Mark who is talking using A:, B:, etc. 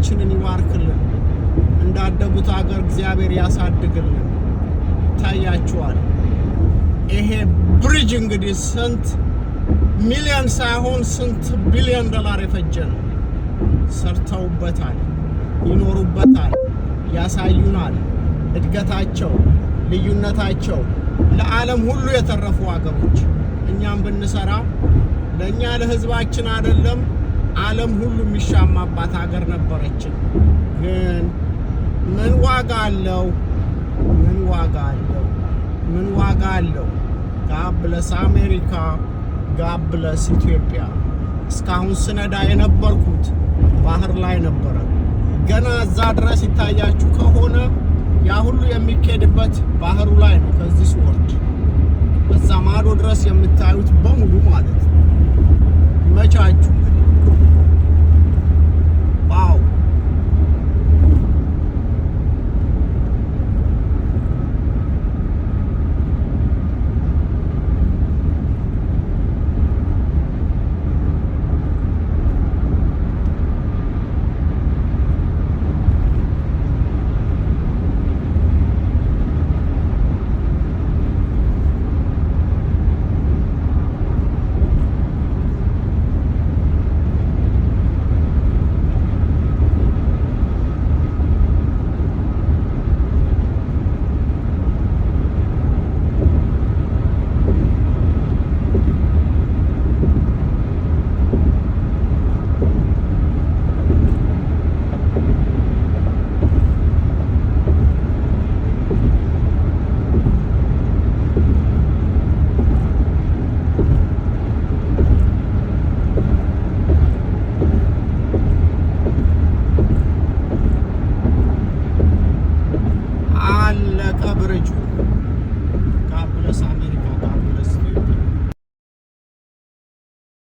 A: ሀገራችንን ይባርክልን። እንዳደጉት ሀገር እግዚአብሔር ያሳድግልን። ታያችኋል። ይሄ ብሪጅ እንግዲህ ስንት ሚሊዮን ሳይሆን ስንት ቢሊዮን ዶላር የፈጀ ነው። ሰርተውበታል፣ ይኖሩበታል፣ ያሳዩናል እድገታቸው፣ ልዩነታቸው ለዓለም ሁሉ የተረፉ ሀገሮች። እኛም ብንሰራ ለእኛ ለህዝባችን አይደለም ዓለም ሁሉ የሚሻማባት ሀገር ነበረችን። ግን ምን ዋጋ አለው? ምን ዋጋ አለው? ምን ዋጋ አለው? ጋድ ብለስ አሜሪካ፣ ጋድ ብለስ ኢትዮጵያ። እስካሁን ስነዳ የነበርኩት ባህር ላይ ነበረ። ገና እዛ ድረስ ይታያችሁ ከሆነ ያ ሁሉ የሚኬድበት ባህሩ ላይ ነው። ከዚህ ስወርድ በዛ ማዶ ድረስ የምታዩት በሙሉ ማለት ነው። መቻችሁ ዋው! አለቀ ብርጁ።